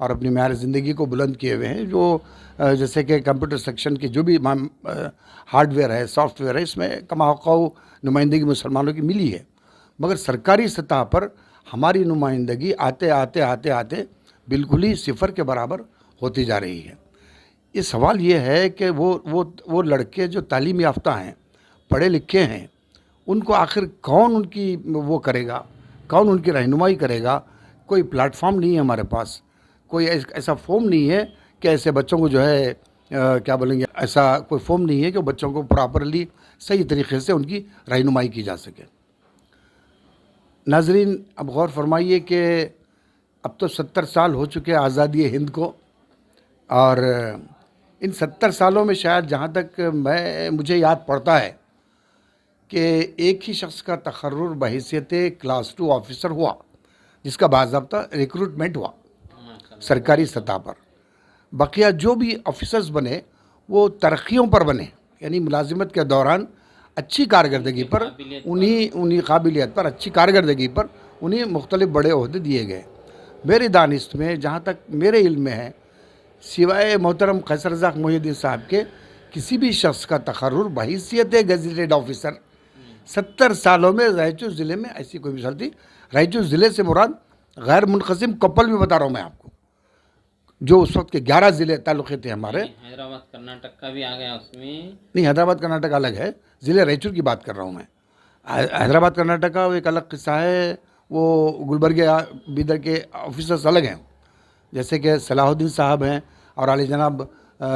اور اپنی معیار زندگی کو بلند کیے ہوئے ہیں، جو جیسے کہ کمپیوٹر سیکشن کی جو بھی ہارڈ ویئر ہے، سافٹ ویئر ہے، اس میں کم اوقع نمائندگی مسلمانوں کی ملی ہے، مگر سرکاری سطح پر ہماری نمائندگی آتے آتے آتے آتے بالکل ہی صفر کے برابر ہوتی جا رہی ہے۔ یہ سوال یہ ہے کہ وہ لڑکے جو تعلیم یافتہ ہیں، پڑھے لکھے ہیں، ان کو آخر کون ان کی وہ کرے گا، کون ان کی رہنمائی کرے گا؟ کوئی پلیٹ فارم نہیں ہے ہمارے پاس، کوئی ایسا فارم نہیں ہے کہ ایسے بچوں کو جو ہے کیا بولیں گے، ایسا کوئی فارم نہیں ہے کہ بچوں کو پراپرلی صحیح طریقے سے ان کی رہنمائی کی جا سکے۔ ناظرین، اب غور فرمائیے کہ اب تو 70 سال ہو چکے آزادی ہند کو، اور ان 70 سالوں میں شاید جہاں تک مجھے یاد پڑتا ہے کہ ایک ہی شخص کا تقرر بحیثیت کلاس 2 آفیسر ہوا، جس کا باضابطہ ریکروٹمنٹ ہوا سرکاری سطح پر۔ بقیہ جو بھی آفیسرز بنے وہ ترقیوں پر بنے، یعنی ملازمت کے دوران اچھی کارکردگی پر، انہی قابلیت پر، اچھی کارکردگی پر انہیں مختلف بڑے عہدے دیے گئے۔ میری دانست میں جہاں تک میرے علم میں ہے، سوائے محترم قیصر رزاق محی الدین صاحب کے، کسی بھی شخص کا تقرر بحیثیت گزیٹڈ آفیسر 70 سالوں میں رائچور ضلع میں ایسی کوئی مثال تھی۔ رائچور ضلع سے مراد غیر منقسم کپل بھی بتا رہا ہوں میں آپ کو، جو اس وقت کے 11 ضلع تعلقے تھے ہمارے۔ حیدرآباد کرناٹک کا بھی آ گیا اس میں؟ نہیں، حیدرآباد کرناٹک الگ ہے، ضلع رائچور کی بات کر رہا ہوں میں۔ حیدرآباد کرناٹک کا ایک الگ قصہ ہے، وہ گلبرگہ بیدر کے آفیسرس الگ ہیں، جیسے کہ صلاح الدین صاحب ہیں اور عالی جناب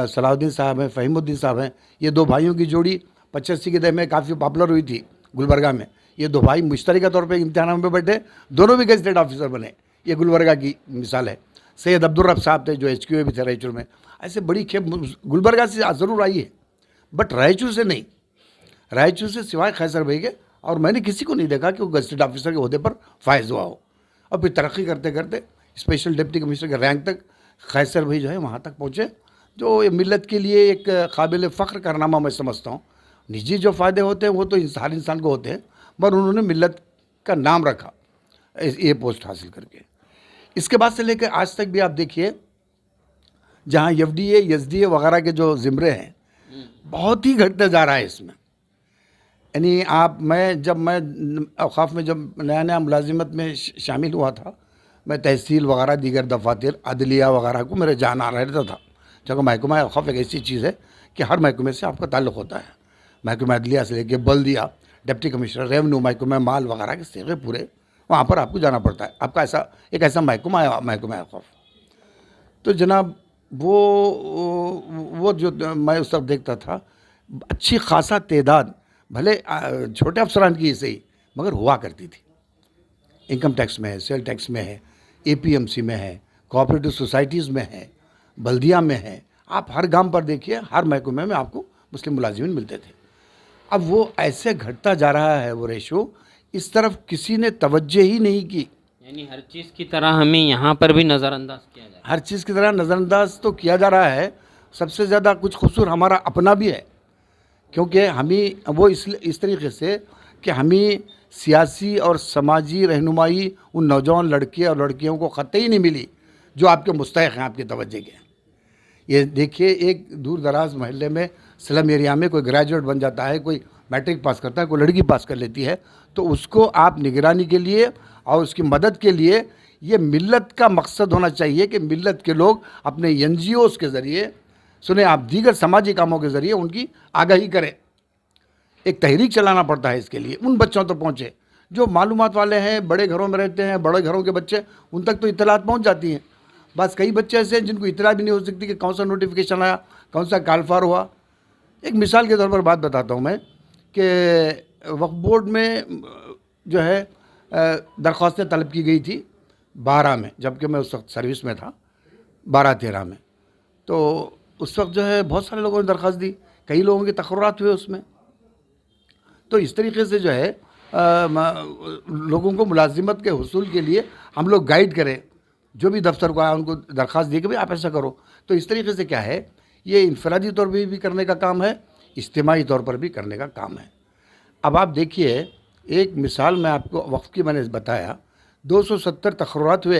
صلاح الدین صاحب ہیں، فہیم الدین صاحب ہیں۔ یہ دو بھائیوں کی جوڑی 85 کے دہے میں کافی پاپولر ہوئی تھی گلبرگہ میں۔ یہ دو بھائی مشترکہ طور پہ امتحانوں میں بیٹھے، دونوں بھی گزیٹڈ آفیسر بنے۔ یہ گلبرگہ کی مثال ہے۔ سید عبدالرب صاحب تھے جو HQA بھی تھے رائچور میں۔ ایسے بڑی کھیپ گلبرگہ سے ضرور آئی ہے، بٹ رائچور سے نہیں۔ رائچور سے سوائے قیصر بھائی کے اور میں نے کسی کو نہیں دیکھا کہ وہ گزیٹڈ آفیسر کے عہدے پر فائز ہوا ہو، اور پھر ترقی کرتے کرتے اسپیشل ڈپٹی کمشنر کے رینک تک قیصر بھائی جو ہے وہاں تک پہنچے، جو ملت کے لیے ایک قابل فخر کارنامہ میں سمجھتا ہوں۔ نجی جو فائدے ہوتے ہیں وہ تو ہر انسان کو ہوتے ہیں، مگر انہوں نے ملت کا نام رکھا یہ پوسٹ حاصل کر کے۔ اس کے بعد سے لے کے آج تک بھی آپ دیکھیے، جہاں FDA SDA وغیرہ کے جو زمرے ہیں بہت ہی گھٹتے جا رہا ہے اس میں۔ یعنی جب میں اوقاف میں جب نیا نیا ملازمت میں شامل ہوا تھا، میں تحصیل وغیرہ دیگر دفاتر عدلیہ وغیرہ کو میرے جان آ رہتا تھا، جبکہ محکمہ اوقاف ایک ایسی چیز ہے کہ ہر محکمے سے آپ کا تعلق ہوتا ہے۔ محکمہ عدلیہ سے لے کے بلدیہ، ڈپٹی کمشنر، ریونیو، محکمہ مال وغیرہ کے سیغے پورے وہاں پر آپ کو جانا پڑتا ہے۔ آپ کا ایک ایسا محکمہ ہے محکمہ اوقاف۔ تو جناب وہ جو میں اس وقت دیکھتا تھا، اچھی خاصا تعداد بھلے چھوٹے افسران کی صحیح مگر ہوا کرتی تھی۔ انکم ٹیکس میں ہے، سیل ٹیکس میں ہے، APMC میں ہے، کوآپریٹو سوسائٹیز میں ہے، بلدیہ میں ہے۔ آپ ہر گام پر دیکھیے، ہر محکمے میں آپ کو مسلم ملازمین ملتے تھے۔ اب وہ ایسے گھٹتا جا رہا ہے وہ ریشو، اس طرف کسی نے توجہ ہی نہیں کی۔ یعنی ہر چیز کی طرح ہمیں یہاں پر بھی نظر انداز کیا جائے، ہر چیز کی طرح نظر انداز تو کیا جا رہا ہے۔ سب سے زیادہ کچھ قصور ہمارا اپنا بھی ہے، کیونکہ ہمیں وہ اس طریقے سے کہ ہمیں سیاسی اور سماجی رہنمائی ان نوجوان لڑکے اور لڑکیوں کو قطعی نہیں ملی جو آپ کے مستحق ہیں، آپ کی توجہ کے۔ یہ دیکھیے، ایک دور دراز محلے میں سلم ایریا میں کوئی گریجویٹ بن جاتا ہے، کوئی میٹرک پاس کرتا ہے، کوئی لڑکی پاس کر لیتی ہے، تو اس کو آپ نگرانی کے لیے اور اس کی مدد کے لیے، یہ ملت کا مقصد ہونا چاہیے کہ ملت کے لوگ اپنے NGOs کے ذریعے سنیں، آپ دیگر سماجی کاموں کے ذریعے ان کی آگاہی کریں۔ ایک تحریک چلانا پڑتا ہے اس کے لیے، ان بچوں تک پہنچے جو معلومات والے ہیں، بڑے گھروں میں رہتے ہیں، بڑے گھروں کے بچے، ان تک تو اطلاعات پہنچ جاتی ہیں۔ بس کئی بچے ایسے ہیں جن کو اطلاع بھی نہیں ہو سکتی کہ کون سا نوٹیفیکیشن آیا، کون سا کال فار ہوا۔ ایک مثال کے طور پر بات بتاتا ہوں میں کہ وقف بورڈ میں جو ہے درخواستیں طلب کی گئی تھی 12 میں، جبکہ میں اس وقت سروس میں تھا، 12-13 میں۔ تو اس وقت جو ہے بہت سارے لوگوں نے درخواست دی، کئی لوگوں کے تقررات ہوئے اس میں۔ تو اس طریقے سے جو ہے لوگوں کو ملازمت کے حصول کے لیے ہم لوگ گائیڈ کریں، جو بھی دفتر کو آیا ان کو درخواست دی کہ بھائی آپ ایسا کرو۔ تو اس طریقے سے کیا ہے، یہ انفرادی طور پہ بھی کرنے کا کام ہے، اجتماعی طور پر بھی کرنے کا کام ہے۔ اب آپ دیکھیے، ایک مثال میں آپ کو وقف کی میں نے بتایا، 270 تقررات ہوئے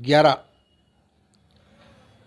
11,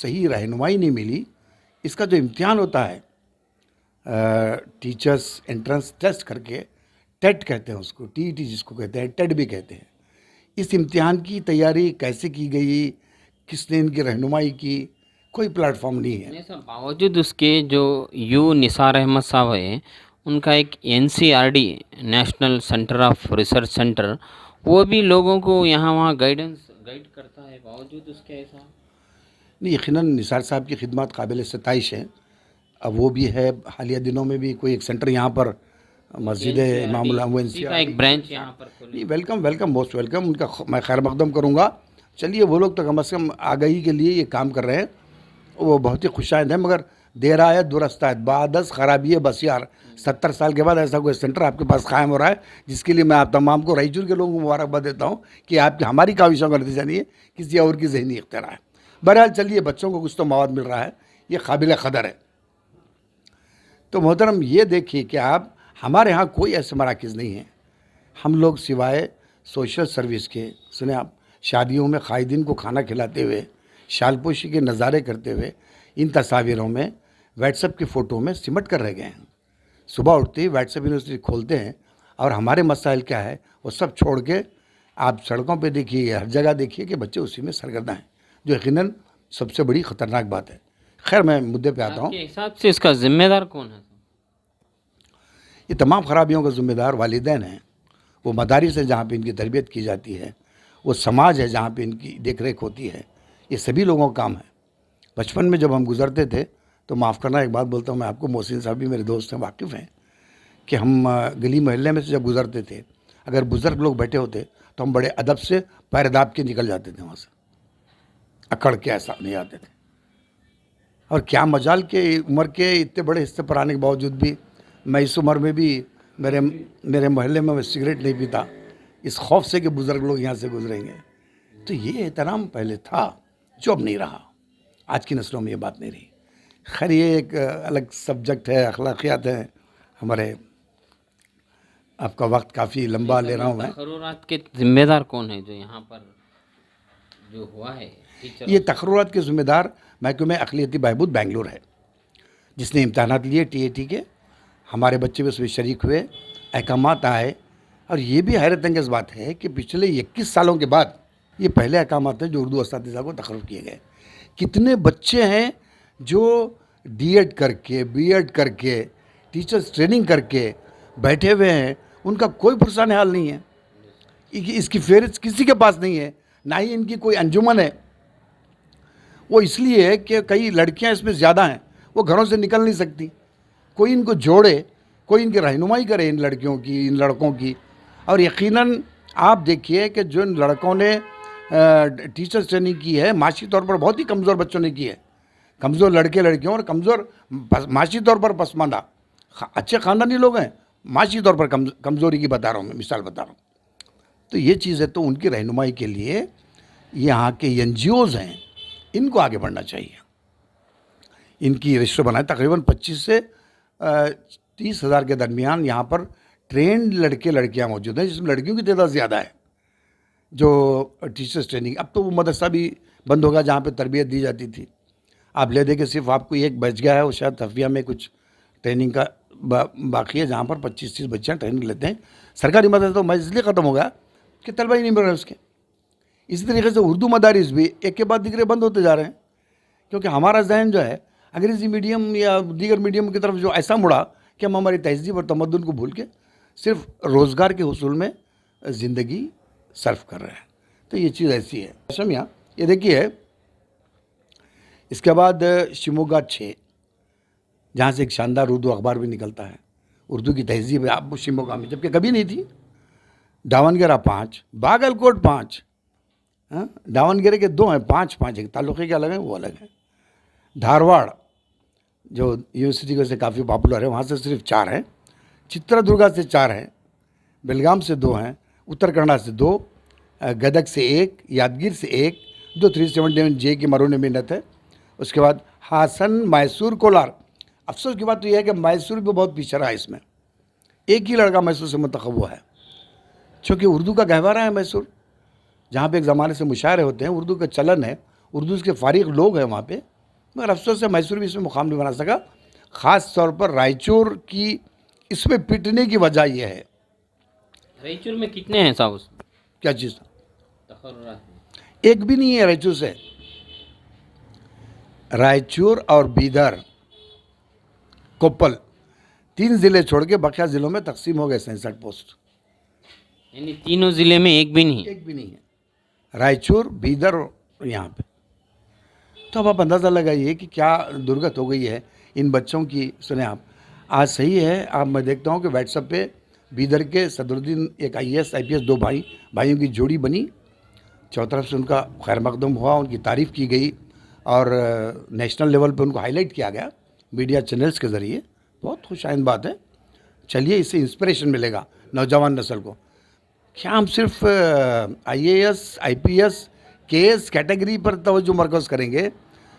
صحیح رہنمائی نہیں ملی. اس کا جو امتحان ہوتا ہے ٹیچرس انٹرنس ٹیسٹ کر کے، ٹیٹ کہتے ہیں اس کو، ٹی ٹی جس کو کہتے ہیں، ٹیٹ بھی کہتے ہیں. اس امتحان کی تیاری کیسے کی گئی، کس نے ان کی رہنمائی کی، کوئی پلیٹ فارم نہیں ہے. نہیں سر، باوجود اس کے جو یو نثار احمد صاحب ہیں، ان کا ایک NCRD national centre of research centre, وہ بھی لوگوں کو یہاں وہاں گائیڈ کرتا ہے، باوجود اس کے ایسا. نہیں، یقیناً نثار صاحب کی خدمات قابل ستائش ہیں. اب وہ بھی ہے، حالیہ دنوں میں بھی کوئی ایک سینٹر یہاں پر مسجد امام الاموین اسی کا ایک برانچ یہاں پر کھولے. Welcome welcome, most welcome. ان کا میں خیر مقدم کروں گا. چلیے، وہ لوگ تو کم از کم آگہی کے لیے یہ کام کر رہے ہیں، وہ بہت ہی خوشائند ہیں. مگر دیر آیت درست آیت، بعدس خرابی بسیار. 70 سال کے بعد ایسا کوئی سینٹر آپ کے پاس قائم ہو رہا ہے، جس کے لیے میں آپ تمام کو، رائچور کے لوگوں کو مبارکباد دیتا ہوں کہ آپ کی ہماری کاوشوں کا نتیجہ نہیں ہے، کسی اور کی ذہنی اختراع ہے. بہرحال چلیے، بچوں کو کچھ تو مواد مل رہا ہے، یہ قابل قدر ہے. تو محترم، یہ دیکھیے کہ آپ، ہمارے ہاں کوئی ایسے مراکز نہیں ہیں. ہم لوگ سوائے سوشل سروس کے، سنیں آپ، شادیوں میں قائدین کو کھانا کھلاتے ہوئے، شال پوشی کے نظارے کرتے ہوئے، ان تصاویروں میں، واٹس ایپ کی فوٹو میں سمٹ کر رہ گئے ہیں. صبح اٹھتے ہی واٹس ایپ یونیورسٹی کھولتے ہیں، اور ہمارے مسائل کیا ہے وہ سب چھوڑ کے آپ سڑکوں پہ دیکھیے، ہر جگہ دیکھیے کہ بچے اسی میں سرگرداں ہیں، جو یقیناً سب سے بڑی خطرناک بات ہے. خیر، میں مدعے پہ آتا آپ ہوں. کے حساب سے اس کا ذمہ دار کون ہے؟ یہ تمام خرابیوں کا ذمہ دار والدین ہیں. وہ مدارس ہیں جہاں پہ ان کی تربیت کی جاتی ہے، وہ سماج ہے جہاں پہ ان کی دیکھ ریکھ ہوتی ہے. یہ سبھی لوگوں کا کام ہے. بچپن میں جب ہم گزرتے تھے تو، معاف کرنا ایک بات بولتا ہوں میں آپ کو، محسن صاحب بھی میرے دوست ہیں، واقف ہیں، کہ ہم گلی محلے میں سے جب گزرتے تھے، اگر بزرگ لوگ بیٹھے ہوتے تو ہم بڑے ادب سے پیر داب کے نکل جاتے تھے وہاں سے، اکڑ کے ایسا نہیں آتے تھے. اور کیا مجال کے عمر کے اتنے بڑے حصے پر آنے کے باوجود بھی، میں اس عمر میں بھی میرے محلے میں سگریٹ نہیں پیتا، اس خوف سے کہ بزرگ لوگ یہاں سے گزریں گے. تو یہ احترام پہلے تھا، جو اب نہیں رہا. آج کی نسلوں میں یہ بات نہیں رہی. خیر، یہ ایک الگ سبجیکٹ ہے، اخلاقیات ہیں ہمارے. آپ کا وقت کافی لمبا لے رہا ہوں میں. تقررات کے ذمہ دار کون ہیں جو یہاں پر جو ہوا ہے؟ یہ تقررات کے ذمہ دار محکمہ اقلیتی بہبود بنگلور ہے، جس نے امتحانات لیے TAT کے. ہمارے بچے بھی اس میں شریک ہوئے، احکامات آئے. اور یہ بھی حیرت انگیز بات ہے کہ پچھلے 21 سالوں کے بعد یہ پہلے احکامات ہیں جو اردو اساتذہ کو تقرر کیے گئے. کتنے بچے ہیں جو D.Ed کر کے، B.Ed کر کے، ٹیچرز ٹریننگ کر کے بیٹھے ہوئے ہیں، ان کا کوئی پرسان حال نہیں ہے. اس کی فہرست کسی کے پاس نہیں ہے، نہ ہی ان کی کوئی انجمن ہے. وہ اس لیے ہے کہ کئی لڑکیاں اس میں زیادہ ہیں، وہ گھروں سے نکل نہیں سکتی. کوئی ان کو جوڑے، کوئی ان کی رہنمائی کرے، ان لڑکیوں کی، ان لڑکوں کی. اور یقیناً آپ دیکھیے کہ جو ان لڑکوں نے ٹیچرز ٹریننگ کی ہے، معاشی طور پر بہت ہی کمزور بچوں نے کی ہے. کمزور لڑکے لڑکیوں اور کمزور معاشی طور پر پسماندہ، اچھے خاندانی لوگ ہیں، معاشی طور پر کمزوری کی بتا رہا ہوں میں، مثال بتا رہا ہوں. تو یہ چیز ہے. تو ان کی رہنمائی کے لیے یہاں کے NGOs ہیں، ان کو آگے بڑھنا چاہیے. ان کی رجسٹر بنائے. تقریباً 25 سے 30 ہزار کے درمیان یہاں پر ٹرینڈ لڑکے لڑکیاں موجود ہیں، جس میں لڑکیوں کی تعداد زیادہ ہے جو ٹیچرز ٹریننگ. اب تو وہ مدرسہ بھی بند ہوگا جہاں پہ تربیت دی جاتی تھی. آپ لے دیں کہ صرف آپ کو ایک بچ گیا ہے، وہ شاید تفیہ میں کچھ ٹریننگ کا باقی ہے، جہاں پر 25-30 بچیاں ٹریننگ لیتے ہیں. سرکاری مدرسہ تو میں اس لیے ختم ہو گیا کہ طلبہ ہی نہیں مل رہے اس کے. اسی طریقے سے اردو مدارس بھی ایک کے بعد دیگرے بند ہوتے جا رہے ہیں، کیونکہ ہمارا ذہن جو ہے انگریزی میڈیم یا دیگر میڈیم کی طرف جو ایسا مڑا کہ ہم ہماری تہذیب اور تمدن کو بھول کے صرف روزگار کے حصول میں زندگی صرف کر رہے ہیں. تو یہ چیز ایسی ہے. شمیہ، یہ دیکھیے، اس کے بعد شیموگا 6، جہاں سے ایک شاندار اردو اخبار بھی نکلتا ہے. اردو کی تہذیب ہے آپ شیموگا میں، جبکہ کبھی نہیں تھی. داونگیرہ 5، باگل کوٹ 5. داونگیرے کے 2 ہیں، 5 ایک تعلقے کے الگ ہیں، وہ الگ ہیں. دھارواڑ جو یونیورسٹی کی وجہ سے کافی پاپولر ہے، وہاں سے صرف 4 ہیں. چتردرگا سے 4 ہیں، بیلگام سے 2 ہیں، اتر کنڑا سے 2، گدک سے 1، یادگیر سے 1، جو 371J کی مرہون محنت ہے. اس کے بعد ہاسن، میسور، کولار. افسوس کی بات تو یہ ہے کہ میسور بھی بہت پیچھے رہا. اس میں ایک ہی لڑکا میسور سے منتخب ہوا ہے، چونکہ اردو کا گہوارہ ہے میسور، جہاں پہ ایک زمانے سے مشاعرے ہوتے ہیں. اردو کا چلن ہے، اردو کے فارغ لوگ ہیں وہاں پہ، مگر افسوس سے میسور بھی اس میں مقام نہیں بنا سکا. خاص طور پر رائچور کی اس میں پٹنے کی وجہ یہ ہے. رائچور میں کتنے ہیں صاحب اس کیا چیز؟ تقررات میں؟ ایک بھی نہیں ہے رائچور سے. رائچور اور بیدر، کوپل، 3 ضلع چھوڑ کے بقیہ ضلعوں میں تقسیم ہو گئے 67 پوسٹ. یعنی تینوں ضلع میں ایک بھی نہیں ہے. ایک بھی نہیں ہے. رائچور، بیدر اور یہاں پہ. تو اب آپ اندازہ لگائیے کہ کیا درگت ہو گئی ہے ان بچوں کی. سنیں آپ، آج صحیح ہے، آپ میں دیکھتا ہوں کہ واٹس ایپ پہ بیدر کے صدرالدین ایک IAS IPS 2 بھائیوں کی جوڑی بنی، چوتھی طرف سے ان کا خیر مقدم ہوا، ان کی تعریف کی گئی اور نیشنل لیول پہ ان کو ہائی لائٹ کیا گیا میڈیا چینلز کے ذریعے. بہت خوش آئند بات ہے. چلیے، اس سے انسپریشن ملے گا نوجوان نسل کو. کیا ہم صرف IAS IPS KS کیٹیگری پر توجہ مرکز کریں گے؟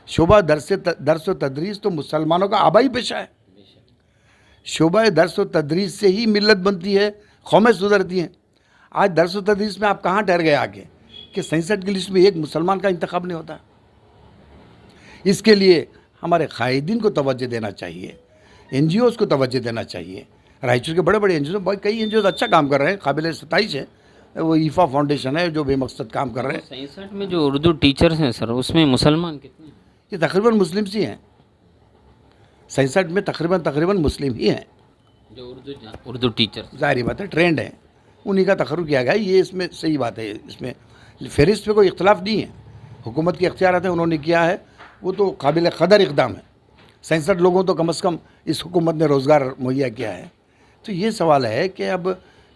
شعبہ درس و تدریس تو مسلمانوں کا آبائی پیشہ ہے. شعبہ درس و تدریس سے ہی ملت بنتی ہے، قومیں سدھرتی ہیں. آج درس و تدریس میں آپ کہاں ٹھہر گئے آگے کہ 67 کی لسٹ میں ایک مسلمان کا انتخاب نہیں ہوتا؟ اس کے لیے ہمارے قائدین کو توجہ دینا چاہیے، NGOز کو توجہ دینا چاہیے. رائچور کے بڑے بڑے NGOز، کئی NGOز اچھا کام کر رہے ہیں، قابل ستائش ہے. وہ ایفا فاؤنڈیشن ہے جو بے مقصد کام کر رہے ہیں. 67 میں جو اردو ٹیچرز ہیں سر، اس میں مسلمان کتنے ہیں؟ یہ تقریباً مسلم ہی ہیں. 67 میں تقریباً مسلم ہی ہیں جو اردو ٹیچر. ظاہری بات ہے، ٹرینڈ ہے، انہی کا تقرر کیا گیا. یہ اس میں صحیح بات ہے، اس میں فہرست پہ کوئی اختلاف نہیں ہے. حکومت کے اختیارات ہیں، انہوں نے کیا ہے، وہ تو قابل قدر اقدام ہے. 67 لوگوں تو کم از کم اس حکومت نے روزگار مہیا کیا ہے. تو یہ سوال ہے کہ اب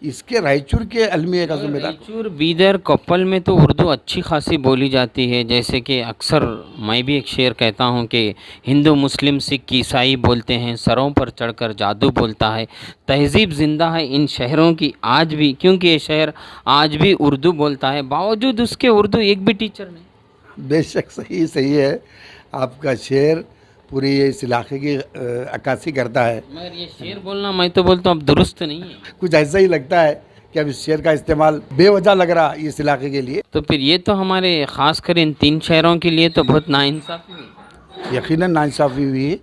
اس کے رائچور کے المیہ کا ذمہ دار. رائچور، بیدر، کوپل میں تو اردو اچھی خاصی بولی جاتی ہے. جیسے کہ اکثر میں بھی ایک شعر کہتا ہوں کہ ہندو مسلم سکھ عیسائی بولتے ہیں، سروں پر چڑھ کر جادو بولتا ہے. تہذیب زندہ ہے ان شہروں کی آج بھی، کیونکہ یہ شہر آج بھی اردو بولتا ہے. باوجود اس کے اردو ایک بھی ٹیچر نہیں. بے شک صحیح ہے. آپ کا شعر پوری اس علاقے کی عکاسی کرتا ہے. مگر یہ شعر بولنا میں تو بولتا ہوں اب درست نہیں ہے. کچھ ایسا ہی لگتا ہے کہ اب اس شعر کا استعمال بے وجہ لگ رہا اس علاقے کے لیے. تو پھر یہ تو ہمارے خاص کر ان 3 شہروں کے لیے تو بہت ناانصافی ہوئی. یقیناً ناانصافی ہوئی ہے.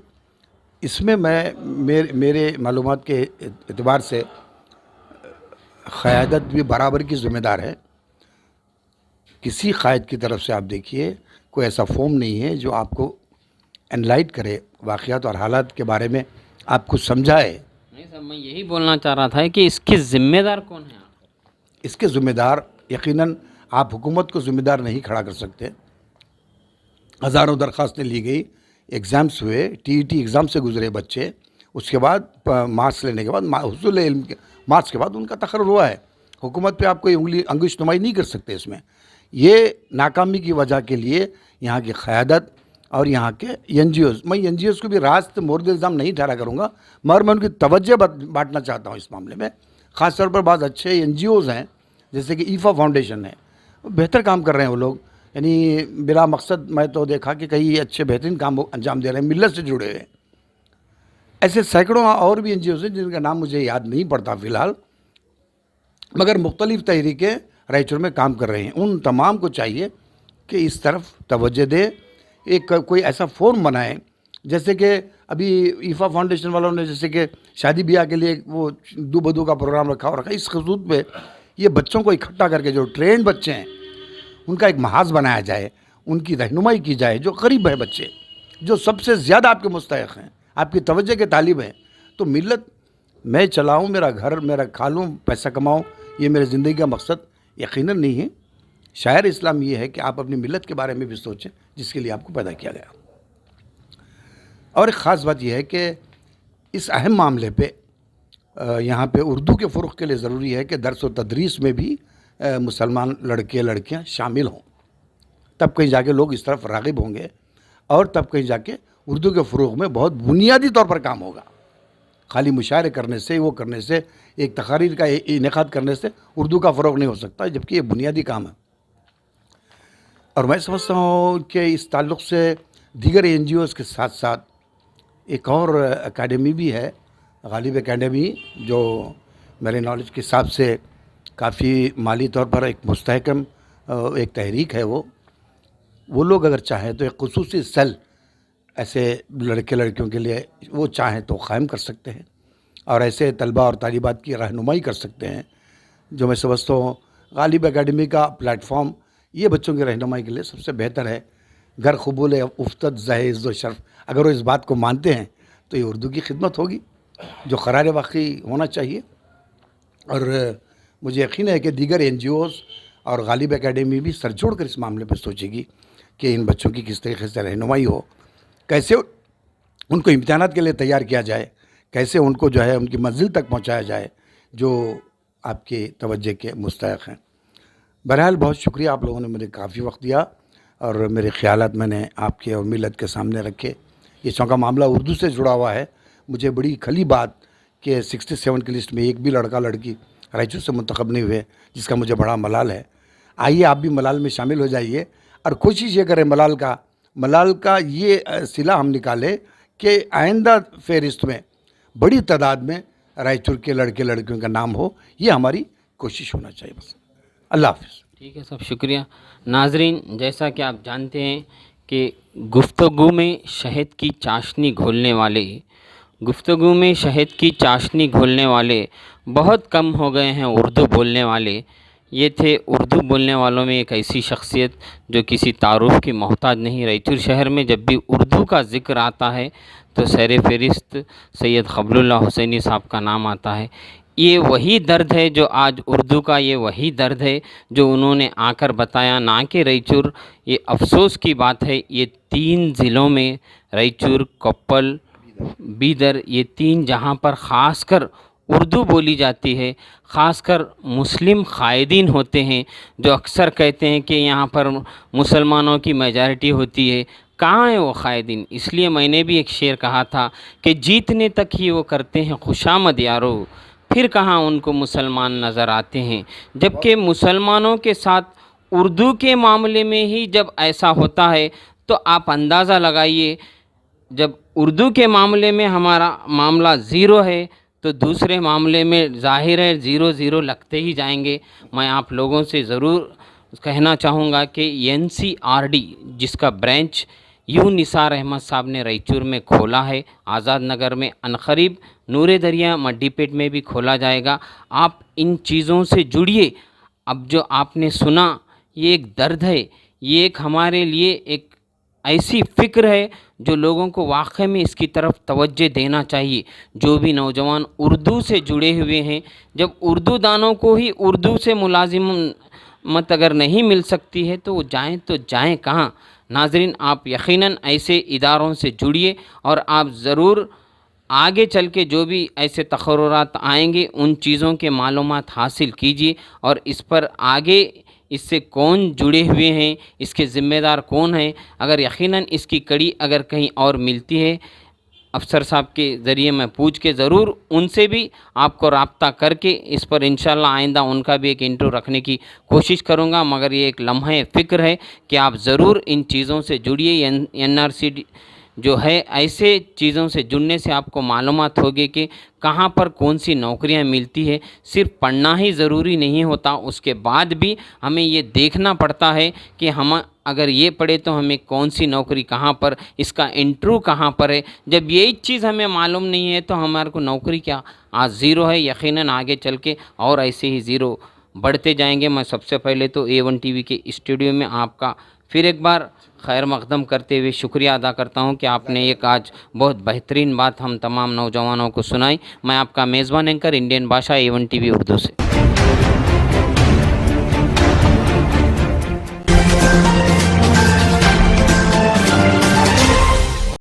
اس میں میرے معلومات کے اعتبار سے قیادت بھی برابر کی ذمہ دار ہے. کسی قائد کی طرف سے آپ دیکھیے کوئی ایسا فارم نہیں ہے جو آپ کو انلائٹ کرے، واقعات اور حالات کے بارے میں آپ کو سمجھائے. نہیں صاحب، میں یہی بولنا چاہ رہا تھا کہ اس کے ذمہ دار کون ہیں؟ اس کے ذمہ دار یقیناً آپ حکومت کو ذمہ دار نہیں کھڑا کر سکتے. ہزاروں درخواستیں لی گئی، ایگزامس ہوئے، TET ایگزام سے گزرے بچے، اس کے بعد مارکس لینے کے بعد، حصول علم کے مارکس کے بعد ان کا تقرر ہوا ہے. حکومت پہ آپ کوئی انگشت نمائی نہیں کر سکتے. اس میں یہ ناکامی کی وجہ کے لیے یہاں کی قیادت اور یہاں کے NGOز، میں NGOز کو بھی راست مورد الزام نہیں ٹھہرا کروں گا، مگر میں ان کی توجہ بانٹنا چاہتا ہوں اس معاملے میں. خاص طور پر بعض اچھے NGOز ہیں جیسے کہ ایفا فاؤنڈیشن ہے، بہتر کام کر رہے ہیں وہ لوگ. یعنی بلا مقصد میں تو دیکھا کہ کئی اچھے بہترین کام انجام دے رہے ہیں، ملت سے جڑے ہوئے ہیں. ایسے سینکڑوں اور بھی NGOز ہیں جن کا نام مجھے یاد نہیں پڑتا فی الحال، مگر مختلف تحریکیں رائچور میں کام کر رہے ہیں. ان تمام کو چاہیے کہ اس طرف توجہ دے، ایک کوئی ایسا فورم بنائے. جیسے کہ ابھی ایفا فاؤنڈیشن والوں نے جیسے کہ شادی بیاہ کے لیے وہ دو بدو کا پروگرام رکھا اور اس خصوص پہ یہ بچوں کو اکٹھا کر کے جو ٹرینڈ بچے ہیں ان کا ایک محاذ بنایا جائے، ان کی رہنمائی کی جائے. جو غریب ہے بچے، جو سب سے زیادہ آپ کے مستحق ہیں، آپ کی توجہ کے طالب ہیں. تو ملت میں چلاؤں، میرا گھر میرا کھا لوں، پیسہ کماؤں، یہ میرے زندگی کا مقصد یقیناً نہیں ہے. شاعر اسلام یہ ہے کہ آپ اپنی ملت کے بارے میں بھی سوچیں جس کے لیے آپ کو پیدا کیا گیا. اور ایک خاص بات یہ ہے کہ اس اہم معاملے پہ یہاں پہ اردو کے فروغ کے لیے ضروری ہے کہ درس و تدریس میں بھی مسلمان لڑکے لڑکیاں شامل ہوں. تب کہیں جا کے لوگ اس طرف راغب ہوں گے اور تب کہیں جا کے اردو کے فروغ میں بہت بنیادی طور پر کام ہوگا. خالی مشاعرے کرنے سے، وہ کرنے سے، ایک تقاریر کا انعقاد کرنے سے اردو کا فروغ نہیں ہو سکتا، جبکہ یہ بنیادی کام ہے. اور میں سمجھتا ہوں کہ اس تعلق سے دیگر NGOز کے ساتھ ساتھ ایک اور اکیڈمی بھی ہے، غالب اکیڈمی، جو میرے نالج کے حساب سے کافی مالی طور پر ایک مستحکم ایک تحریک ہے. وہ وہ لوگ اگر چاہیں تو ایک خصوصی سیل ایسے لڑکے لڑکیوں کے لیے وہ چاہیں تو قائم کر سکتے ہیں، اور ایسے طلباء اور طالبات کی رہنمائی کر سکتے ہیں، جو میں سمجھتا ہوں غالب اکیڈمی کا پلیٹ فارم یہ بچوں کی رہنمائی کے لیے سب سے بہتر ہے۔ گر قبول افتد زہ عز و شرف، اگر وہ اس بات کو مانتے ہیں تو یہ اردو کی خدمت ہوگی جو قرار واقعی ہونا چاہیے۔ اور مجھے یقین ہے کہ دیگر این جی اوز اور غالب اکیڈمی بھی سر جوڑ کر اس معاملے پہ سوچے گی کہ ان بچوں کی کس طریقے سے رہنمائی ہو، کیسے ان کو امتحانات کے لیے تیار کیا جائے، کیسے ان کو جو ہے ان کی منزل تک پہنچایا جائے جو آپ کی توجہ کے مستحق ہیں۔ بہرحال بہت شکریہ، آپ لوگوں نے مجھے کافی وقت دیا اور میرے خیالات میں نے آپ کے اور ملت کے سامنے رکھے۔ یہ چونکہ معاملہ اردو سے جڑا ہوا ہے، مجھے بڑی کھلی بات کہ 67 کی لسٹ میں ایک بھی لڑکا لڑکی رائچور سے منتخب نہیں ہوئے، جس کا مجھے بڑا ملال ہے۔ آئیے آپ بھی ملال میں شامل ہو جائیے اور کوشش یہ کریں ملال کا یہ صلہ ہم نکالیں کہ آئندہ فہرست میں بڑی تعداد میں رائچور کے لڑکے لڑکیوں کا نام ہو، یہ ہماری کوشش ہونا چاہیے بس۔ اللہ حافظ۔ ٹھیک ہے صاحب، شکریہ۔ ناظرین، جیسا کہ آپ جانتے ہیں کہ گفتگو میں شہد کی چاشنی گھولنے والے بہت کم ہو گئے ہیں اردو بولنے والے۔ یہ تھے اردو بولنے والوں میں ایک ایسی شخصیت جو کسی تعارف کی محتاج نہیں۔ رائچور شہر میں جب بھی اردو کا ذکر آتا ہے تو سیر فہرست سید قبل اللہ حسینی صاحب کا نام آتا ہے۔ یہ وہی درد ہے جو آج اردو کا، یہ وہی درد ہے جو انہوں نے آ کر بتایا، نہ کہ رائچور۔ یہ افسوس کی بات ہے، یہ 3 ضلعوں میں رائچور، کوپل، بیدر، یہ 3 جہاں پر خاص کر اردو بولی جاتی ہے، خاص کر مسلم قائدین ہوتے ہیں جو اکثر کہتے ہیں کہ یہاں پر مسلمانوں کی میجارٹی ہوتی ہے۔ کہاں ہیں وہ قائدین؟ اس لیے میں نے بھی ایک شعر کہا تھا کہ جیتنے تک ہی وہ کرتے ہیں خوشامد یارو، پھر کہاں ان کو مسلمان نظر آتے ہیں۔ جبکہ مسلمانوں کے ساتھ اردو کے معاملے میں ہی جب ایسا ہوتا ہے تو آپ اندازہ لگائیے، جب اردو کے معاملے میں ہمارا معاملہ 0 ہے تو دوسرے معاملے میں ظاہر ہے 0 لگتے ہی جائیں گے۔ میں آپ لوگوں سے ضرور کہنا چاہوں گا کہ NCRD جس کا برانچ یوں نثار احمد صاحب نے رائچور میں کھولا ہے، آزاد نگر میں، عنقریب نور دریا مڈی پیٹ میں بھی کھولا جائے گا۔ آپ ان چیزوں سے جڑیے۔ اب جو آپ نے سنا یہ ایک درد ہے، یہ ایک ہمارے لیے ایک ایسی فکر ہے جو لوگوں کو واقعی میں اس کی طرف توجہ دینا چاہیے۔ جو بھی نوجوان اردو سے جڑے ہوئے ہیں، جب اردو دانوں کو ہی اردو سے ملازمت اگر نہیں مل سکتی ہے تو وہ جائیں کہاں؟ ناظرین، آپ یقیناً ایسے اداروں سے جڑیے اور آپ ضرور آگے چل کے جو بھی ایسے تقررات آئیں گے ان چیزوں کے معلومات حاصل کیجیے، اور اس پر آگے اس سے کون جڑے ہوئے ہیں، اس کے ذمہ دار کون ہیں، اگر یقیناً اس کی کڑی اگر کہیں اور ملتی ہے افسر صاحب کے ذریعے میں پوچھ کے ضرور ان سے بھی آپ کو رابطہ کر کے اس پر انشاءاللہ آئندہ ان کا بھی ایک انٹرویو رکھنے کی کوشش کروں گا۔ مگر یہ ایک لمحہ فکر ہے کہ آپ ضرور ان چیزوں سے جڑیے۔ NRC جو ہے ایسے چیزوں سے جڑنے سے آپ کو معلومات ہوگی کہ کہاں پر کون سی نوکریاں ملتی ہے۔ صرف پڑھنا ہی ضروری نہیں ہوتا، اس کے بعد بھی ہمیں یہ دیکھنا پڑتا ہے کہ ہم اگر یہ پڑھے تو ہمیں کون سی نوکری کہاں پر، اس کا انٹرویو کہاں پر ہے۔ جب یہی چیز ہمیں معلوم نہیں ہے تو ہمارے کو نوکری کیا آج 0 ہے، یقیناً آگے چل کے اور ایسے ہی 0 بڑھتے جائیں گے۔ میں سب سے پہلے تو A1 TV کے اسٹوڈیو میں آپ کا پھر ایک بار خیر مقدم کرتے ہوئے شکریہ ادا کرتا ہوں کہ آپ نے ایک آج بہت بہترین بات ہم تمام نوجوانوں کو سنائی۔ میں آپ کا میزبان اینکر انڈین بادشاہ A1 TV اردو سے۔